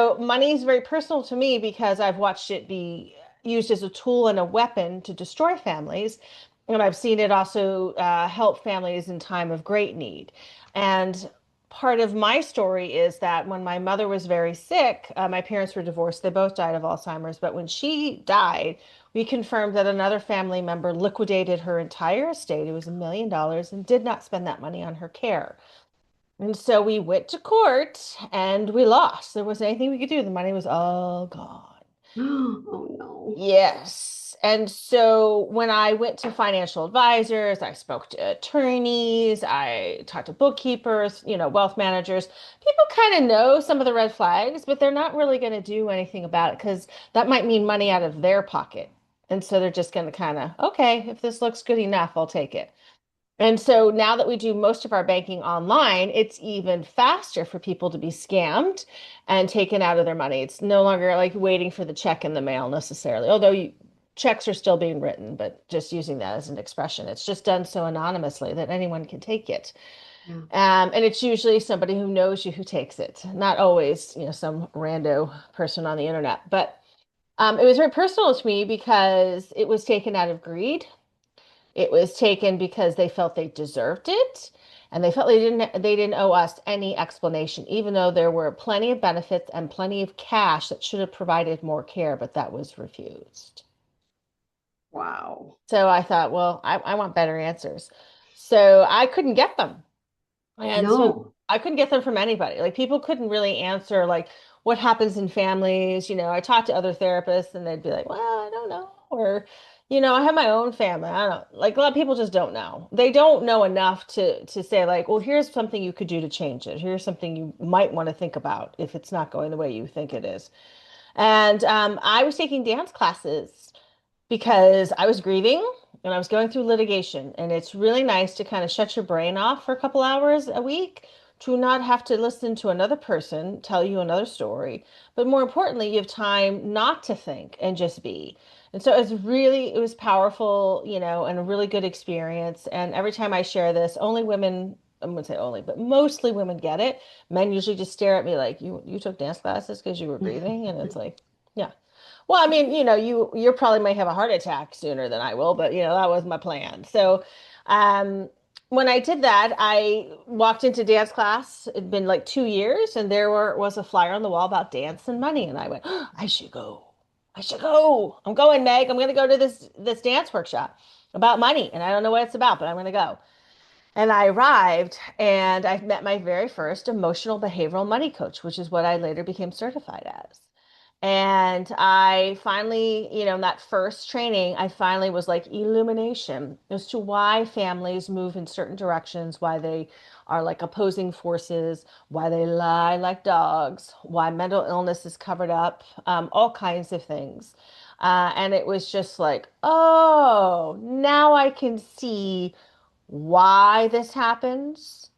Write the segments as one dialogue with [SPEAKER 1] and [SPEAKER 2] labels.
[SPEAKER 1] So money is very personal to me because I've watched it be used as a tool and a weapon to destroy families. And I've seen it also help families in time of great need. And part of my story is that when my mother was very sick, my parents were divorced. They both died of Alzheimer's. But when she died, we confirmed that another family member liquidated her entire estate. It was $1 million and did not spend that money on her care. And so we went to court and we lost. There wasn't anything we could do. The money was all gone.
[SPEAKER 2] Oh no.
[SPEAKER 1] Yes. And so when I went to financial advisors, I spoke to attorneys, I talked to bookkeepers, wealth managers. People kind of know some of the red flags, but they're not really going to do anything about it because that might mean money out of their pocket. And so they're just going to kind of, okay, if this looks good enough, I'll take it. And so now that we do most of our banking online, it's even faster for people to be scammed and taken out of their money. It's no longer like waiting for the check in the mail necessarily, although checks are still being written, but just using that as an expression. It's just done so anonymously that anyone can take it.
[SPEAKER 2] Yeah.
[SPEAKER 1] And it's usually somebody who knows you who takes it, not always, some rando person on the internet. But it was very personal to me because it was taken out of greed. It was taken because they felt they deserved it, and they felt they didn't owe us any explanation, even though there were plenty of benefits and plenty of cash that should have provided more care, but that was refused.
[SPEAKER 2] Wow.
[SPEAKER 1] So I thought, well, I want better answers. So I couldn't get them. And so
[SPEAKER 2] No.
[SPEAKER 1] I couldn't get them from anybody. Like people couldn't really answer like what happens in families. I talked to other therapists and they'd be like, well, I don't know. Or, I have my own family. I don't like a lot of people just don't know. They don't know enough to say like, well, here's something you could do to change it. Here's something you might want to think about if it's not going the way you think it is. And I was taking dance classes because I was grieving and I was going through litigation. And it's really nice to kind of shut your brain off for a couple hours a week to not have to listen to another person tell you another story. But more importantly, you have time not to think and just be. And so it was powerful, and a really good experience. And every time I share this, only women, I wouldn't say only, but mostly women get it. Men usually just stare at me like, you took dance classes because you were grieving. And it's like, yeah. Well, I mean, you probably may have a heart attack sooner than I will, but that was my plan. So, um, when I did that, I walked into dance class. It'd been like 2 years, and was a flyer on the wall about dance and money, and I went, oh, I should go. I should go. I'm going, Meg. I'm going to go to this dance workshop about money, and I don't know what it's about, but I'm going to go. And I arrived, and I met my very first emotional behavioral money coach, which is what I later became certified as. And I finally, in that first training, I finally was like illumination as to why families move in certain directions, why they are like opposing forces, why they lie like dogs, why mental illness is covered up, all kinds of things. And it was just like, oh, now I can see why this happens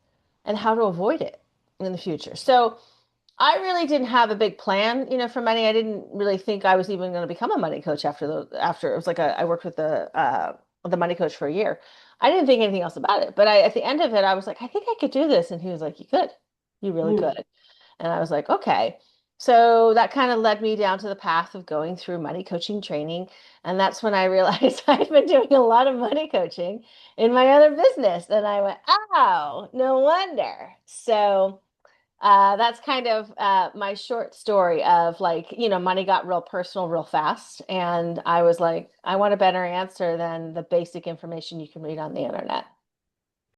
[SPEAKER 1] and how to avoid it in the future. So, I really didn't have a big plan, for money. I didn't really think I was even going to become a money coach after it was like I worked with the money coach for a year. I didn't think anything else about it. But at the end of it, I was like, I think I could do this. And he was like, you could. You really
[SPEAKER 2] Mm.
[SPEAKER 1] could. And I was like, okay. So that kind of led me down to the path of going through money coaching training. And that's when I realized I'd been doing a lot of money coaching in my other business. And I went, oh, no wonder. So that's kind of my short story of like, money got real personal real fast. And I was like, I want a better answer than the basic information you can read on the internet.